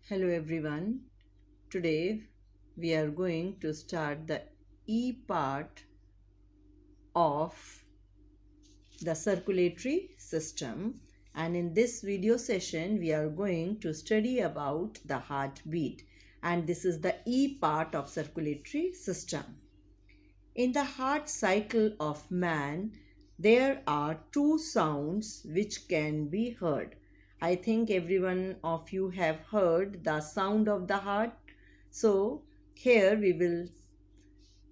Hello everyone. Today we are going to start the E part of the circulatory system, and in this video session we are going to study about the heartbeat, and this is the E part of circulatory system. In the heart cycle of man, there are two sounds which can be heard. I think everyone of you have heard the sound of the heart. So here we will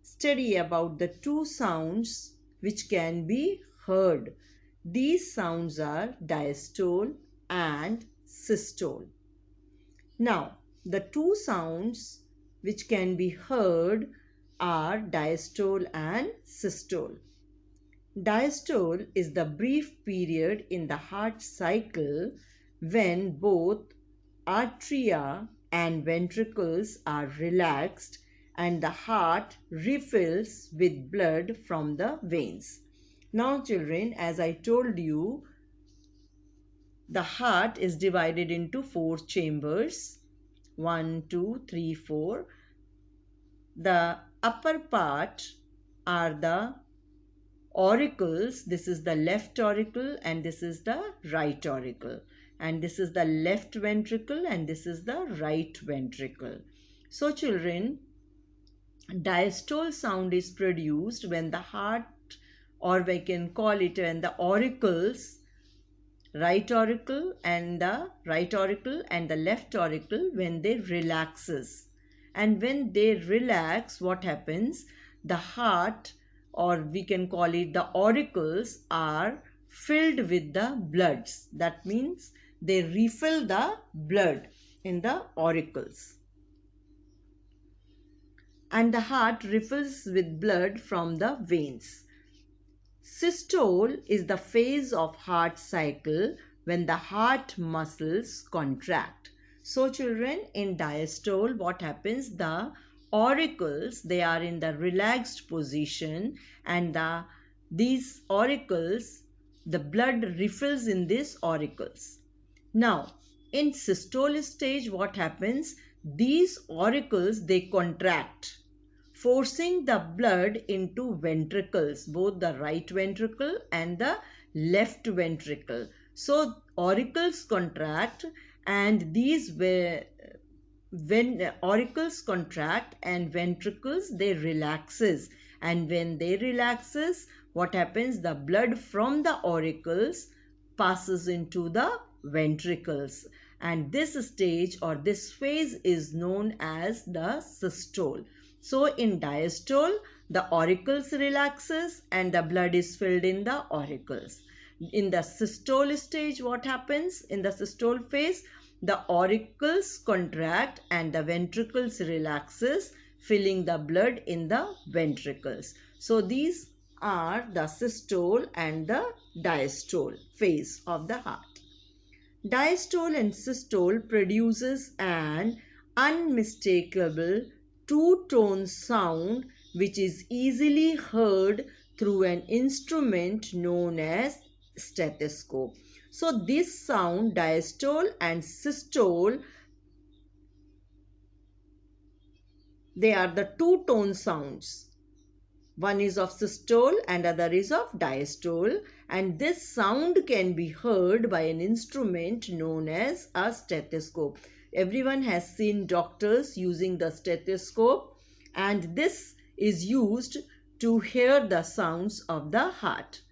study about the two sounds which can be heard. These sounds are diastole and systole. Now, the two sounds which can be heard are diastole and systole. Diastole is the brief period in the heart cycle when both atria and ventricles are relaxed and the heart refills with blood from the veins. Now, children, as I told you, the heart is divided into four chambers: 1, 2, 3, 4. The upper part are the auricles. This is the left auricle and this is the right auricle, and this is the left ventricle and this is the right ventricle. So children, diastole sound is produced when the heart, or we can call it when the auricles, right auricle and the left auricle, when they relaxes. And when they relax, what happens? The heart, or we can call it the auricles, are filled with the bloods. That means they refill the blood in the auricles, and the heart refills with blood from the veins. Systole is the phase of heart cycle when the heart muscles contract. So children, in diastole, what happens? The auricles, they are in the relaxed position, and these auricles, the blood refills in these auricles. Now, in systole stage, what happens? These auricles, they contract, forcing the blood into ventricles, both the right ventricle and the left ventricle. So auricles contract, and these when auricles contract and ventricles, they relaxes, and when they relaxes, what happens? The blood from the auricles passes into the ventricles, and this stage or this phase is known as the systole. So in diastole, the auricles relaxes and the blood is filled in the auricles. In the systole stage, what happens? In the systole phase, the auricles contract and the ventricles relaxes, filling the blood in the ventricles. So these are the systole and the diastole phase of the heart. Diastole and systole produces an unmistakable two-tone sound which is easily heard through an instrument known as stethoscope. So this sound, diastole and systole, they are the two-tone sounds. One is of systole and other is of diastole, and this sound can be heard by an instrument known as a stethoscope. Everyone has seen doctors using the stethoscope, and this is used to hear the sounds of the heart.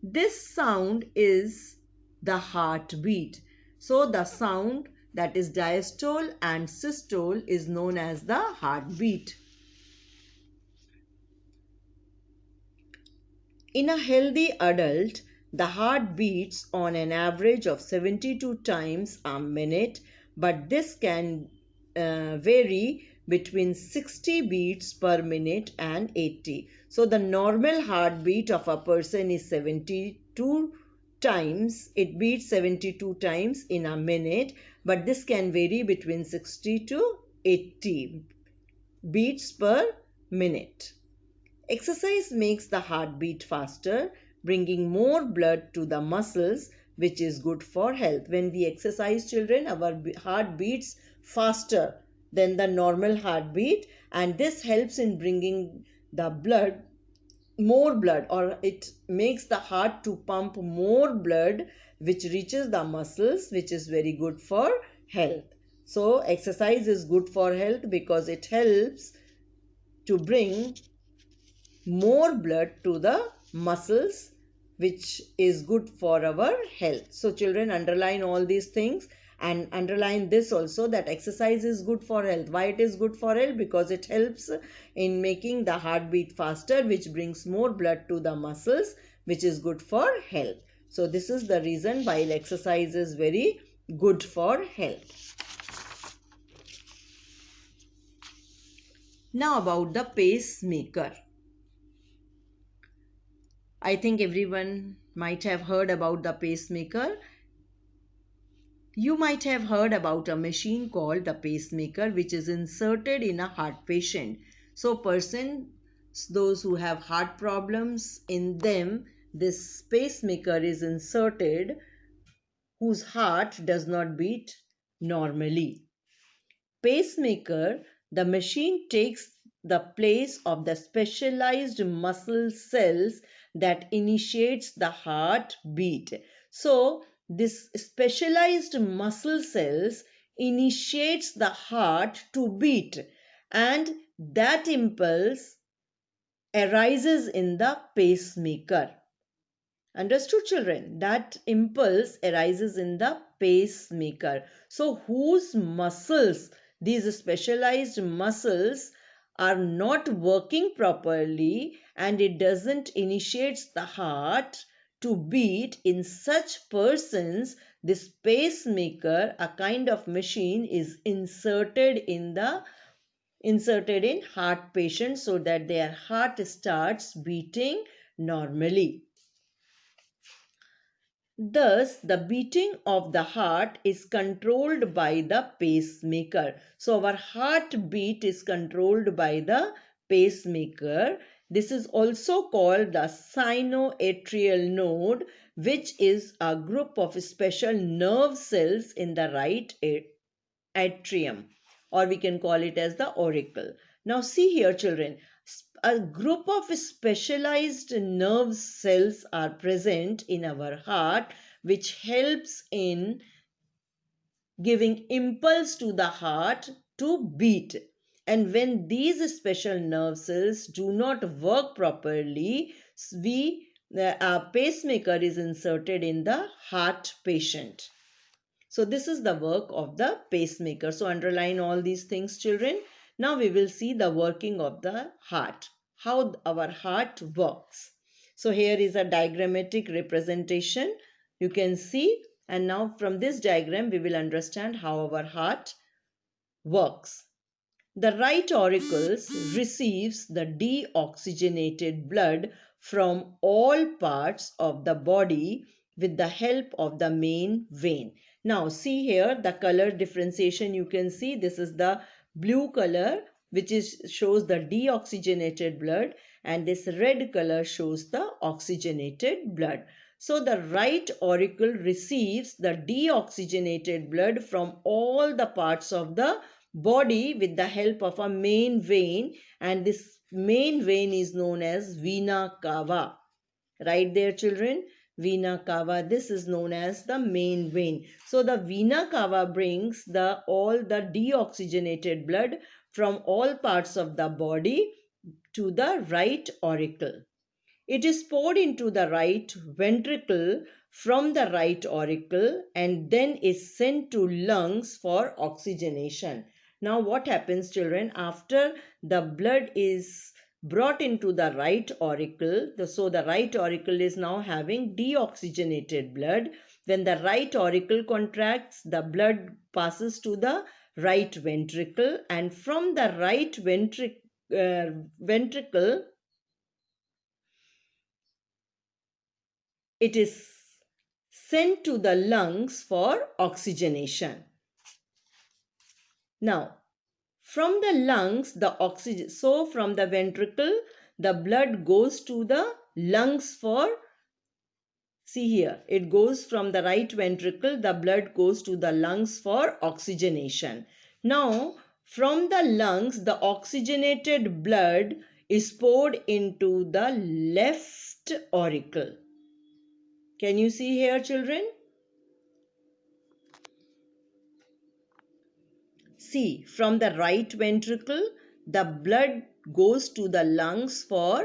This sound is the heartbeat. So the sound that is diastole and systole is known as the heartbeat. In a healthy adult, the heart beats on an average of 72 times a minute, but this can vary between 60 beats per minute and 80. So the normal heartbeat of a person is 72 times. It beats 72 times in a minute, but this can vary between 60 to 80 beats per minute. Exercise makes the heart beat faster, bringing more blood to the muscles, which is good for health. When we exercise, children, our heart beats faster than the normal heartbeat, and this helps in bringing the blood, more blood, or it makes the heart to pump more blood, which reaches the muscles, which is very good for health. So exercise is good for health because it helps to bring more blood to the muscles, which is good for our health. So children, underline all these things, and underline this also, that exercise is good for health. Why it is good for health? Because it helps in making the heartbeat faster, which brings more blood to the muscles, which is good for health. So this is the reason why exercise is very good for health. Now about the pacemaker. I think everyone might have heard about the pacemaker. You might have heard about a machine called the pacemaker, which is inserted in a heart patient. So those who have heart problems, in them this pacemaker is inserted, whose heart does not beat normally. Pacemaker, the machine takes the place of the specialized muscle cells that initiates the heartbeat. So this specialized muscle cells initiates the heart to beat, and that impulse arises in the pacemaker. Understood, children? That impulse arises in the pacemaker. So whose muscles, these specialized muscles, are not working properly, and it doesn't initiate the heart to beat, in such persons this pacemaker, a kind of machine, is inserted in heart patients, so that their heart starts beating normally. Thus, the beating of the heart is controlled by the pacemaker. So, our heartbeat is controlled by the pacemaker. This is also called the sinoatrial node, which is a group of special nerve cells in the right atrium, or we can call it as the auricle. Now see here, children, a group of specialized nerve cells are present in our heart, which helps in giving impulse to the heart to beat. And when these special nerve cells do not work properly, a pacemaker is inserted in the heart patient. So this is the work of the pacemaker. So underline all these things, children. Now we will see the working of the heart, how our heart works. So here is a diagrammatic representation. You can see, and now from this diagram we will understand how our heart works. The right auricles receives the deoxygenated blood from all parts of the body with the help of the main vein. Now see here the color differentiation. You can see this is the blue color, which shows the deoxygenated blood, and this red color shows the oxygenated blood. So the right auricle receives the deoxygenated blood from all the parts of the body with the help of a main vein, and this main vein is known as vena cava. Right there, children, vena cava, this is known as the main vein. So the vena cava brings all the deoxygenated blood from all parts of the body to the right auricle. It is poured into the right ventricle from the right auricle, and then is sent to lungs for oxygenation. Now what happens, children, after the blood is brought into the right auricle, so the right auricle is now having deoxygenated blood. When the right auricle contracts, the blood passes to the right ventricle, and from the right ventricle, it is sent to the lungs for oxygenation. Now, from the lungs, from the ventricle, the blood goes to the lungs for, see here, it goes from the right ventricle, the blood goes to the lungs for oxygenation. Now, from the lungs, the oxygenated blood is poured into the left auricle. Can you see here, children? See, from the right ventricle, the blood goes to the lungs for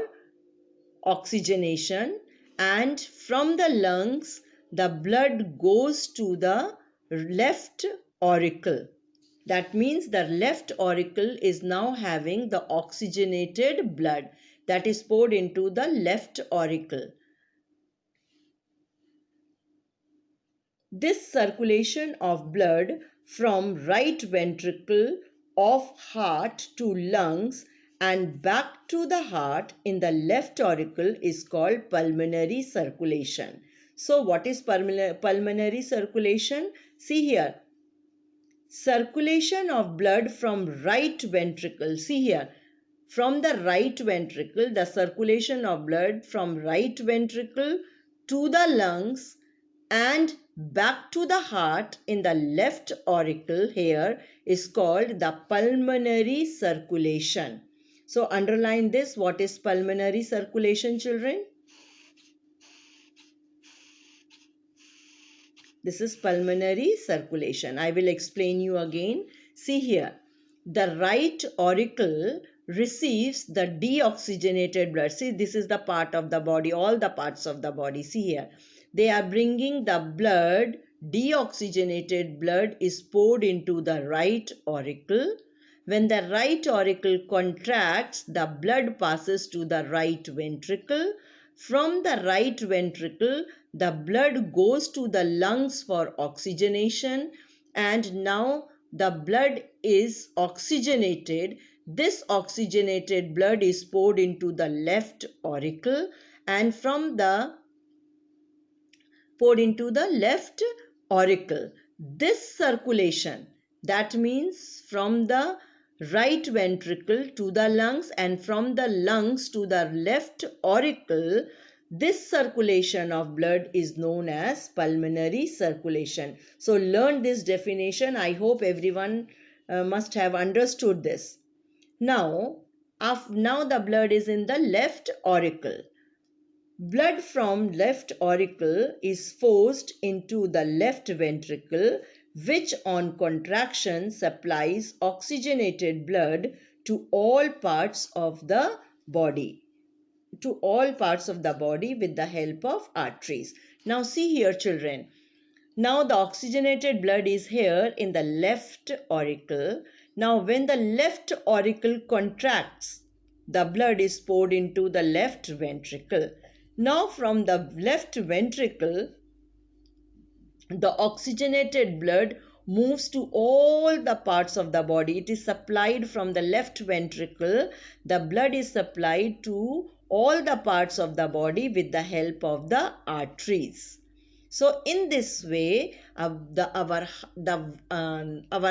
oxygenation, and from the lungs, the blood goes to the left auricle. That means the left auricle is now having the oxygenated blood that is poured into the left auricle. This circulation of blood from right ventricle of heart to lungs and back to the heart in the left auricle is called pulmonary circulation. So what is pulmonary circulation? See here. Circulation of blood from right ventricle. See here. From the right ventricle, the circulation of blood from right ventricle to the lungs and back to the heart in the left auricle here is called the pulmonary circulation. So underline this. What is pulmonary circulation, children? This is pulmonary circulation. I will explain you again. See here. The right auricle receives the deoxygenated blood. See, this is the part of the body, all the parts of the body. See here. They are bringing the blood, deoxygenated blood is poured into the right auricle. When the right auricle contracts, the blood passes to the right ventricle. From the right ventricle, the blood goes to the lungs for oxygenation, and now the blood is oxygenated. This oxygenated blood is poured into the left auricle, and from the poured into the left auricle. This circulation, that means from the right ventricle to the lungs and from the lungs to the left auricle, this circulation of blood is known as pulmonary circulation. So learn this definition. I hope everyone must have understood this. Now the blood is in the left auricle. Blood from left auricle is forced into the left ventricle, which on contraction supplies oxygenated blood to all parts of the body. To all parts of the body with the help of arteries. Now see here, children. Now the oxygenated blood is here in the left auricle. Now when the left auricle contracts, the blood is poured into the left ventricle. Now from the left ventricle, the oxygenated blood moves to all the parts of the body. It is supplied from the left ventricle. The blood is supplied to all the parts of the body with the help of the arteries. So in this way, our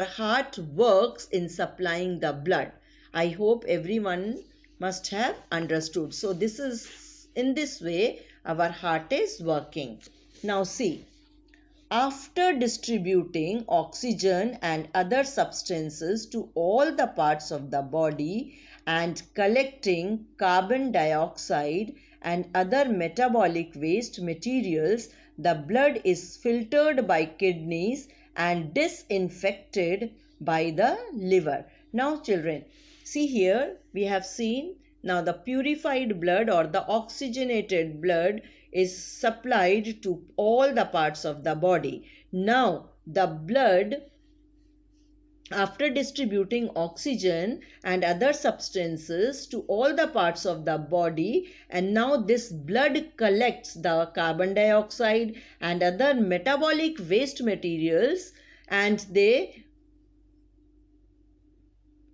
heart works in supplying the blood. I hope everyone must have understood. So this is in this way our heart is working. Now see. After distributing oxygen and other substances to all the parts of the body and collecting carbon dioxide and other metabolic waste materials, the blood is filtered by kidneys and disinfected by the liver. Now children, see here we have seen now the purified blood or the oxygenated blood is supplied to all the parts of the body. Now the blood, after distributing oxygen and other substances to all the parts of the body, and now this blood collects the carbon dioxide and other metabolic waste materials, and they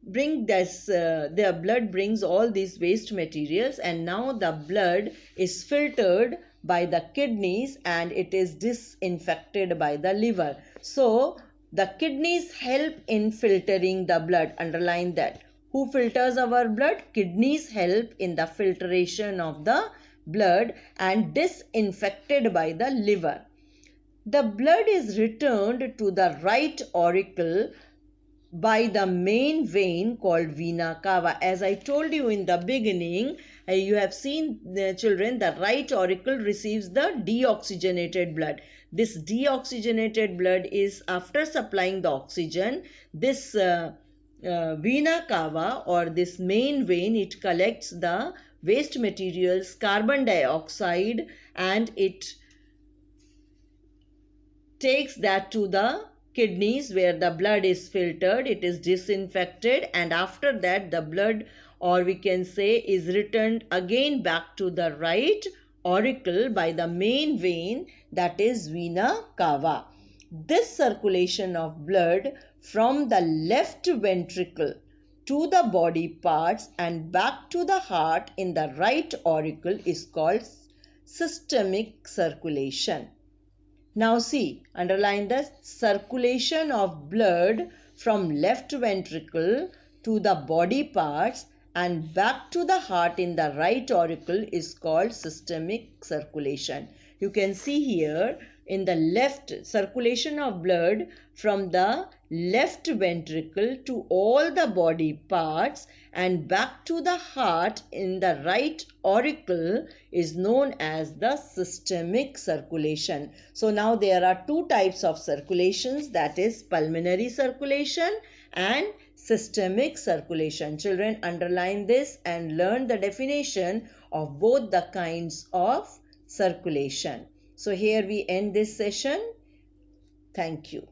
bring this their blood brings all these waste materials, and now the blood is filtered by the kidneys and it is disinfected by the liver. So the kidneys help in filtering the blood. Underline that. Who filters our blood? Kidneys help in the filtration of the blood and disinfected by the liver. The blood is returned to the right auricle by the main vein called vena cava. As I told you in the beginning, you have seen, the children, the right auricle receives the deoxygenated blood. This deoxygenated blood is after supplying the oxygen. This vena cava, or this main vein, it collects the waste materials, carbon dioxide, and it takes that to the kidneys where the blood is filtered, it is disinfected, and after that the blood, or we can say, is returned again back to the right auricle by the main vein, that is vena cava. This circulation of blood from the left ventricle to the body parts and back to the heart in the right auricle is called systemic circulation. Now see, underline the circulation of blood from left ventricle to the body parts and back to the heart in the right auricle is called systemic circulation. You can see here in the left, circulation of blood from the left ventricle to all the body parts and back to the heart in the right auricle is known as the systemic circulation. So now there are two types of circulations, that is pulmonary circulation and systemic circulation. Children, underline this and learn the definition of both the kinds of circulation. So here we end this session. Thank you.